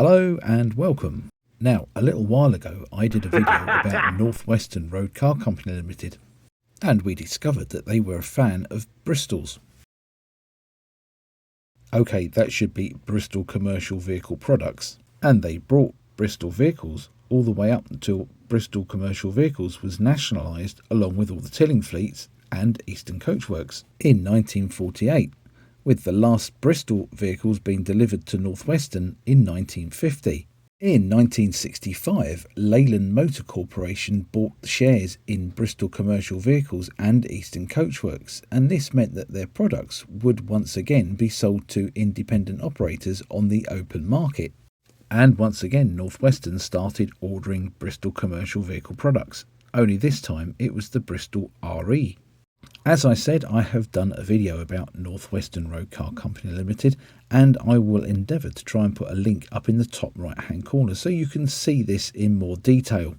Hello and welcome. Now, a little while ago I did a video about Northwestern Road Car Company Limited, and we discovered that they were a fan of Bristol's. Okay, that should be Bristol Commercial Vehicle Products, and they brought Bristol vehicles all the way up until Bristol Commercial Vehicles was nationalised along with all the Tilling fleets and Eastern Coachworks in 1948, with the last Bristol vehicles being delivered to Northwestern in 1950. In 1965, Leyland Motor Corporation bought shares in Bristol Commercial Vehicles and Eastern Coachworks, and this meant that their products would once again be sold to independent operators on the open market. And once again, Northwestern started ordering Bristol Commercial Vehicle products, only this time it was the Bristol RE. As I said, I have done a video about Northwestern Road Car Company Limited, and I will endeavour to try and put a link up in the top right hand corner so you can see this in more detail.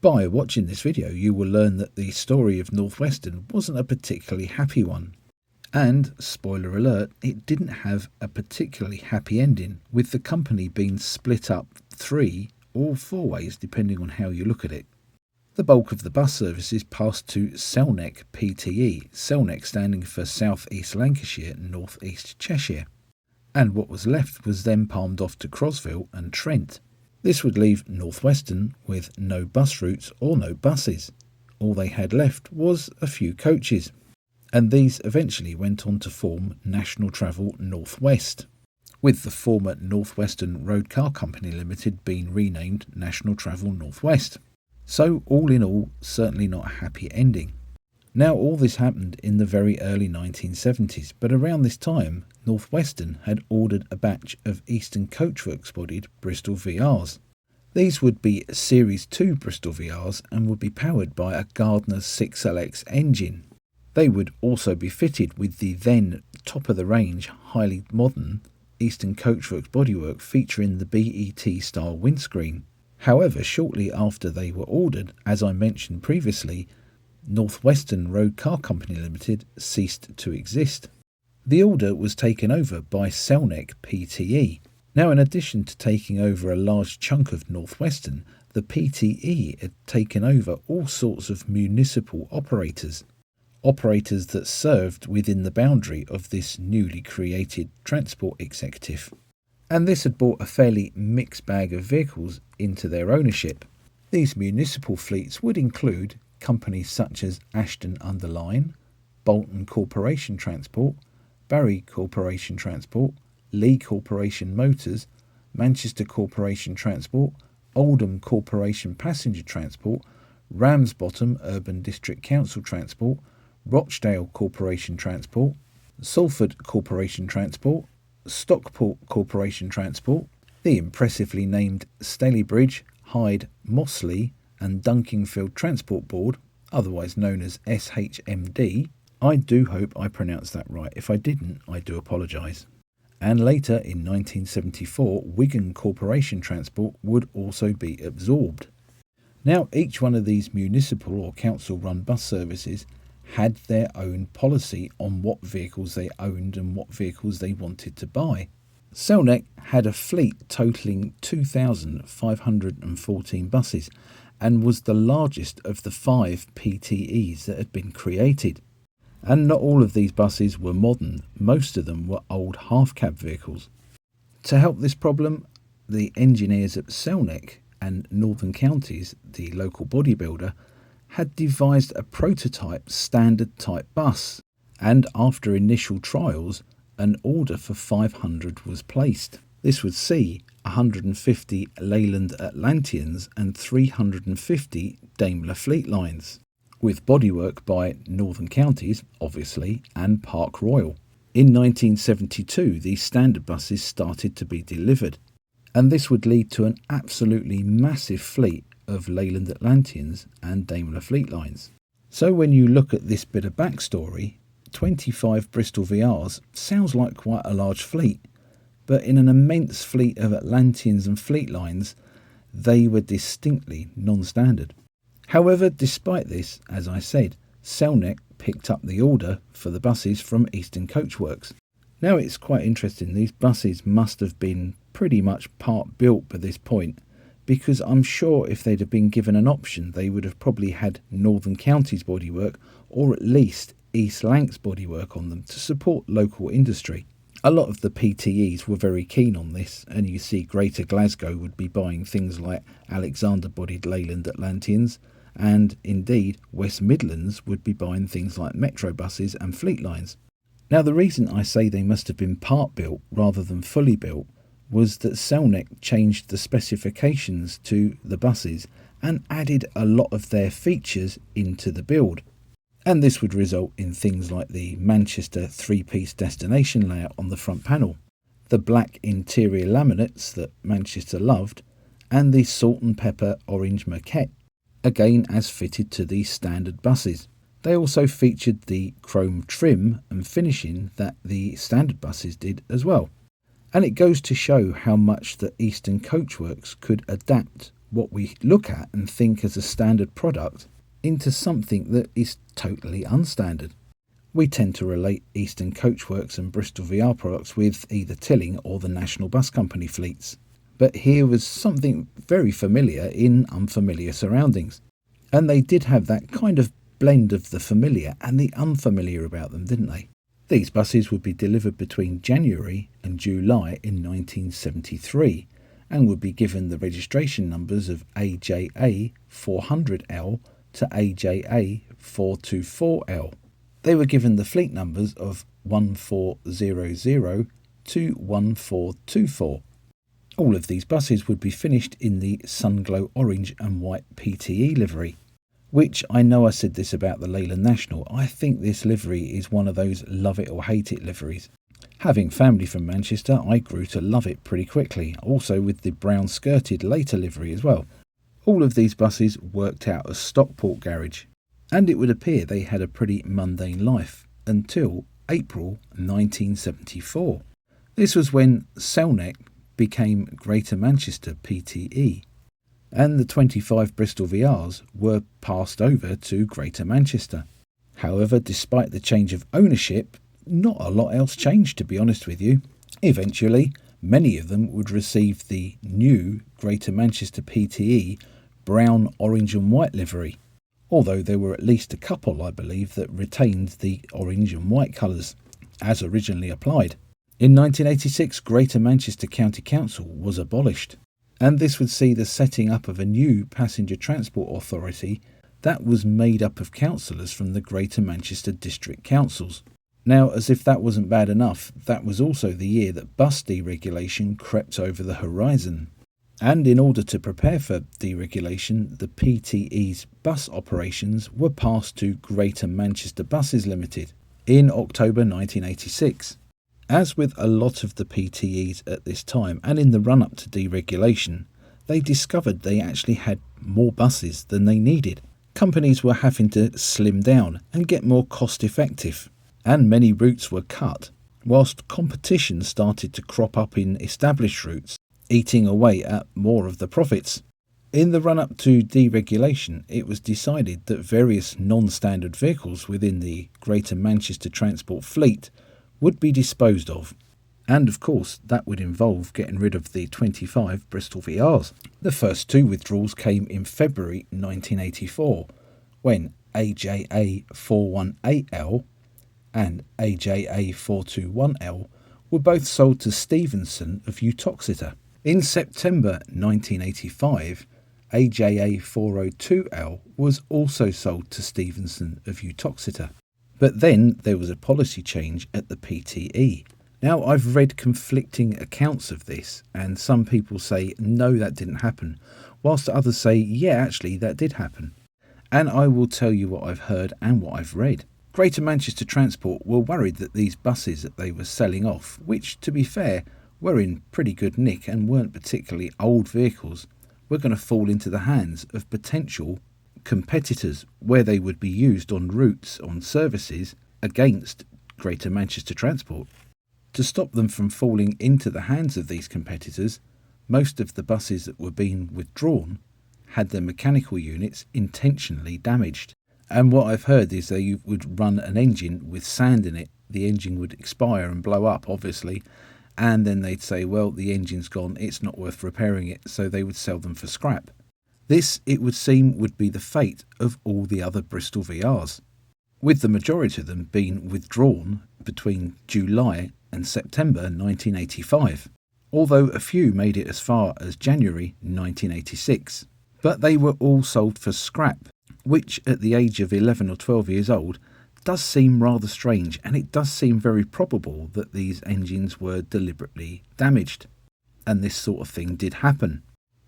By watching this video you will learn that the story of Northwestern wasn't a particularly happy one. And, spoiler alert, it didn't have a particularly happy ending, with the company being split up 3 or 4 ways depending on how you look at it. The bulk of the bus services passed to SELNEC PTE, SELNEC standing for South East Lancashire, North East Cheshire, and what was left was then palmed off to Crosville and Trent. This would leave Northwestern with no bus routes or no buses. All they had left was a few coaches, and these eventually went on to form National Travel Northwest, with the former Northwestern Road Car Company Limited being renamed National Travel Northwest. So all in all, certainly not a happy ending. Now all this happened in the very early 1970s, but around this time Northwestern had ordered a batch of Eastern Coachworks bodied Bristol VRs. These would be Series 2 Bristol VRs and would be powered by a Gardner 6LX engine. They would also be fitted with the then top of the range, highly modern Eastern Coachworks bodywork featuring the BET style windscreen. However, shortly after they were ordered, as I mentioned previously, Northwestern Road Car Company Limited ceased to exist. The order was taken over by SELNEC PTE. Now, in addition to taking over a large chunk of Northwestern, the PTE had taken over all sorts of municipal operators that served within the boundary of this newly created transport executive. And this had brought a fairly mixed bag of vehicles into their ownership. These municipal fleets would include companies such as Ashton-under-Lyne, Bolton Corporation Transport, Barry Corporation Transport, Lee Corporation Motors, Manchester Corporation Transport, Oldham Corporation Passenger Transport, Ramsbottom Urban District Council Transport, Rochdale Corporation Transport, Salford Corporation Transport, Stockport Corporation Transport, the impressively named Stalybridge, Hyde, Mossley and Dunkingfield Transport Board, otherwise known as SHMD. I do hope I pronounced that right. If I didn't, I do apologise. And later in 1974, Wigan Corporation Transport would also be absorbed. Now, each one of these municipal or council-run bus services had their own policy on what vehicles they owned and what vehicles they wanted to buy. SELNEC had a fleet totalling 2,514 buses and was the largest of the 5 PTEs that had been created. And not all of these buses were modern, most of them were old half-cab vehicles. To help this problem, the engineers at SELNEC and Northern Counties, the local bodybuilder, had devised a prototype standard type bus, and after initial trials an order for 500 was placed. This would see 150 Leyland Atlanteans and 350 Daimler Fleetlines, with bodywork by Northern Counties, obviously, and Park Royal. In 1972 these standard buses started to be delivered, and this would lead to an absolutely massive fleet of Leyland Atlanteans and Daimler Fleetlines. So when you look at this bit of backstory, 25 Bristol VRs sounds like quite a large fleet, but in an immense fleet of Atlanteans and Fleetlines, they were distinctly non-standard. However, despite this, as I said, SELNEC picked up the order for the buses from Eastern Coachworks. Now it's quite interesting, these buses must have been pretty much part built by this point, because I'm sure if they'd have been given an option, they would have probably had Northern Counties bodywork or at least East Lancs bodywork on them to support local industry. A lot of the PTEs were very keen on this, and you see Greater Glasgow would be buying things like Alexander-bodied Leyland Atlanteans, and indeed West Midlands would be buying things like Metro buses and Fleet Lines. Now, the reason I say they must have been part built rather than fully built was that SELNEC changed the specifications to the buses and added a lot of their features into the build. And this would result in things like the Manchester three-piece destination layout on the front panel, the black interior laminates that Manchester loved, and the salt and pepper orange maquette, again as fitted to the standard buses. They also featured the chrome trim and finishing that the standard buses did as well. And it goes to show how much the Eastern Coachworks could adapt what we look at and think as a standard product into something that is totally unstandard. We tend to relate Eastern Coachworks and Bristol VR products with either Tilling or the National Bus Company fleets. But here was something very familiar in unfamiliar surroundings. And they did have that kind of blend of the familiar and the unfamiliar about them, didn't they? These buses would be delivered between January and July in 1973 and would be given the registration numbers of AJA 400L to AJA 424L. They were given the fleet numbers of 1400 to 1424. All of these buses would be finished in the Sunglow orange and white PTE livery, which I know I said this about the Leyland National. I think this livery is one of those love it or hate it liveries. Having family from Manchester, I grew to love it pretty quickly, also with the brown skirted later livery as well. All of these buses worked out of Stockport garage, and it would appear they had a pretty mundane life until April 1974. This was when SELNEC became Greater Manchester PTE, and the 25 Bristol VRs were passed over to Greater Manchester. However, despite the change of ownership, not a lot else changed, to be honest with you. Eventually, many of them would receive the new Greater Manchester PTE brown, orange and white livery, although there were at least a couple, I believe, that retained the orange and white colours, as originally applied. In 1986, Greater Manchester County Council was abolished, and this would see the setting up of a new passenger transport authority that was made up of councillors from the Greater Manchester District Councils. Now, as if that wasn't bad enough, that was also the year that bus deregulation crept over the horizon. And in order to prepare for deregulation, the PTE's bus operations were passed to Greater Manchester Buses Limited in October 1986. As with a lot of the PTEs at this time, and in the run-up to deregulation, they discovered they actually had more buses than they needed. Companies were having to slim down and get more cost-effective, and many routes were cut, whilst competition started to crop up in established routes, eating away at more of the profits. In the run-up to deregulation, it was decided that various non-standard vehicles within the Greater Manchester Transport fleet would be disposed of. And of course, that would involve getting rid of the 25 Bristol VRs. The first two withdrawals came in February 1984, when AJA 418L and AJA 421L were both sold to Stevenson of Uttoxeter. In September 1985, AJA 402L was also sold to Stevenson of Uttoxeter. But then there was a policy change at the PTE. Now, I've read conflicting accounts of this, and some people say, no, that didn't happen, whilst others say, yeah, actually, that did happen. And I will tell you what I've heard and what I've read. Greater Manchester Transport were worried that these buses that they were selling off, which, to be fair, were in pretty good nick and weren't particularly old vehicles, were going to fall into the hands of potential competitors where they would be used on routes, on services, against Greater Manchester Transport. To stop them from falling into the hands of these competitors, most of the buses that were being withdrawn had their mechanical units intentionally damaged. And what I've heard is they would run an engine with sand in it. The engine would expire and blow up, obviously, and then they'd say, well, the engine's gone, it's not worth repairing it, so they would sell them for scrap. This, it would seem, would be the fate of all the other Bristol VRs, with the majority of them being withdrawn between July and September 1985, although a few made it as far as January 1986. But they were all sold for scrap, which at the age of 11 or 12 years old does seem rather strange, and it does seem very probable that these engines were deliberately damaged, and this sort of thing did happen.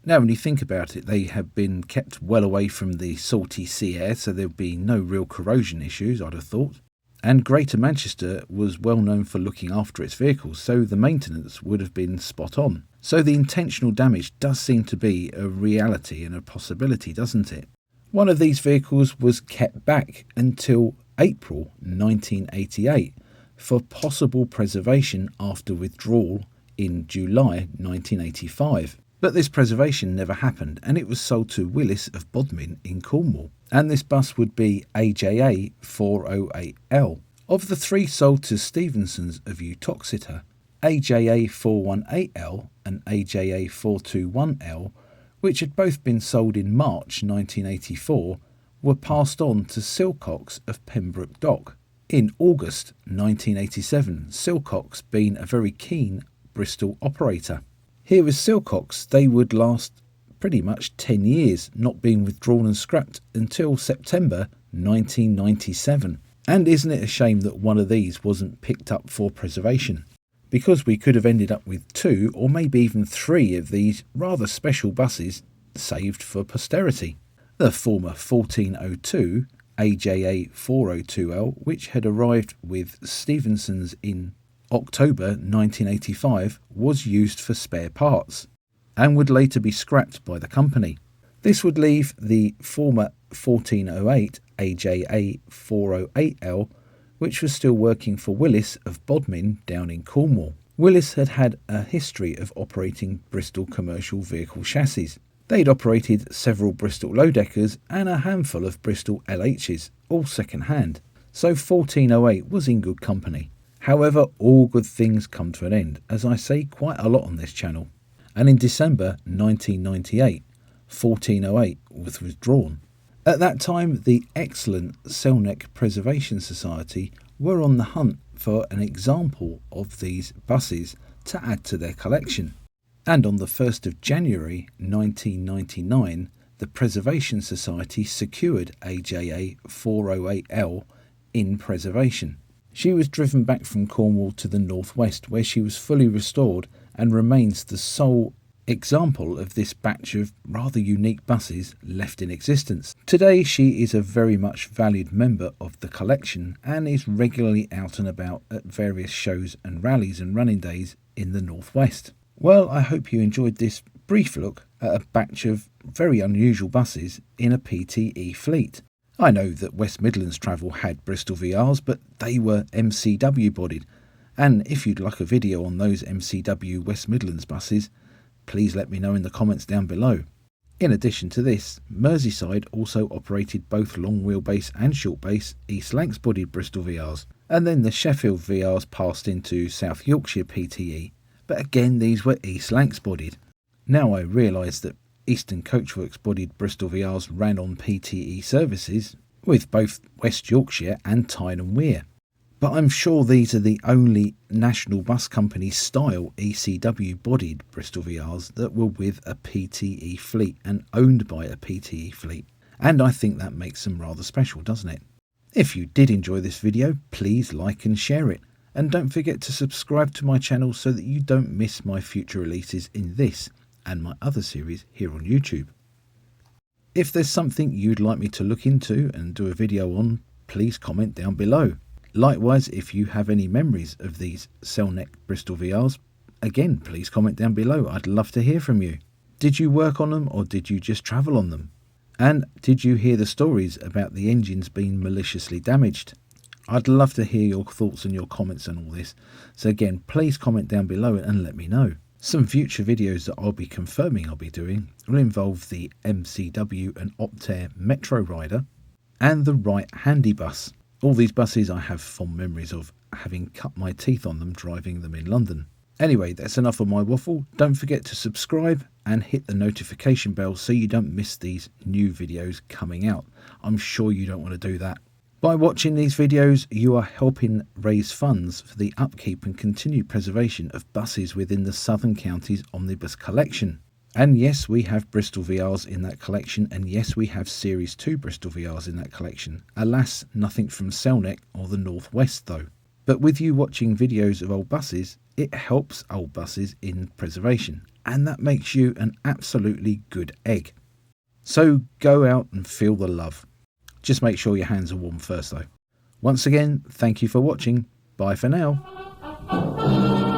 Now, when you think about it, they have been kept well away from the salty sea air, so there'll be no real corrosion issues, I'd have thought. And Greater Manchester was well known for looking after its vehicles, so the maintenance would have been spot on. So the intentional damage does seem to be a reality and a possibility, doesn't it? One of these vehicles was kept back until April 1988 for possible preservation after withdrawal in July 1985. But this preservation never happened, and it was sold to Willis of Bodmin in Cornwall. And this bus would be AJA 408L. Of the three sold to Stephenson's of Uttoxeter, AJA 418L and AJA 421L, which had both been sold in March 1984, were passed on to Silcox of Pembroke Dock in August 1987, Silcox being a very keen Bristol operator. Here with Silcox, they would last pretty much 10 years, not being withdrawn and scrapped until September 1997. And isn't it a shame that one of these wasn't picked up for preservation? Because we could have ended up with 2 or maybe even 3 of these rather special buses saved for posterity. The former 1402 AJA 402L, which had arrived with Stephenson's in October 1985, was used for spare parts and would later be scrapped by the company. This would leave the former 1408 AJA 408L, which was still working for Willis of Bodmin down in Cornwall. Willis had had a history of operating Bristol commercial vehicle chassis. They'd operated several Bristol low-deckers and a handful of Bristol LHs, all second-hand, so 1408 was in good company. However, all good things come to an end, as I say quite a lot on this channel. And in December 1998, 1408 was withdrawn. At that time, the excellent SELNEC Preservation Society were on the hunt for an example of these buses to add to their collection. And on the 1st of January 1999, the Preservation Society secured AJA 408L in preservation. She was driven back from Cornwall to the northwest, where she was fully restored and remains the sole example of this batch of rather unique buses left in existence. Today she is a very much valued member of the collection and is regularly out and about at various shows and rallies and running days in the northwest. Well, I hope you enjoyed this brief look at a batch of very unusual buses in a PTE fleet. I know that West Midlands Travel had Bristol VRs, but they were MCW bodied, and if you'd like a video on those MCW West Midlands buses, please let me know in the comments down below. In addition to this, Merseyside also operated both long wheelbase and short base East Lancs bodied Bristol VRs, and then the Sheffield VRs passed into South Yorkshire PTE, but again these were East Lancs bodied. Now I realise that Eastern Coachworks bodied Bristol VRs ran on PTE services with both West Yorkshire and Tyne and Wear, but I'm sure these are the only National Bus Company style ECW bodied Bristol VRs that were with a PTE fleet and owned by a PTE fleet, and I think that makes them rather special, doesn't it? If you did enjoy this video, please like and share it, and don't forget to subscribe to my channel so that you don't miss my future releases in this and my other series here on YouTube. If there's something you'd like me to look into and do a video on, please comment down below. Likewise, if you have any memories of these SELNEC Bristol VRs, again please comment down below. I'd love to hear from you. Did you work on them or did you just travel on them? And did you hear the stories about the engines being maliciously damaged? I'd love to hear your thoughts and your comments on all this, so again please comment down below and let me know. Some future videos that I'll be confirming I'll be doing will involve the MCW and Optare Metro Rider and the Wright Handy Bus. All these buses I have fond memories of having cut my teeth on them driving them in London. Anyway, that's enough of my waffle. Don't forget to subscribe and hit the notification bell so you don't miss these new videos coming out. I'm sure you don't want to do that. By watching these videos, you are helping raise funds for the upkeep and continued preservation of buses within the Southern Counties Omnibus Collection. And yes, we have Bristol VRs in that collection, and yes, we have Series 2 Bristol VRs in that collection. Alas, nothing from SELNEC or the Northwest though. But with you watching videos of old buses, it helps old buses in preservation, and that makes you an absolutely good egg. So go out and feel the love. Just make sure your hands are warm first though. Once again, thank you for watching. Bye for now.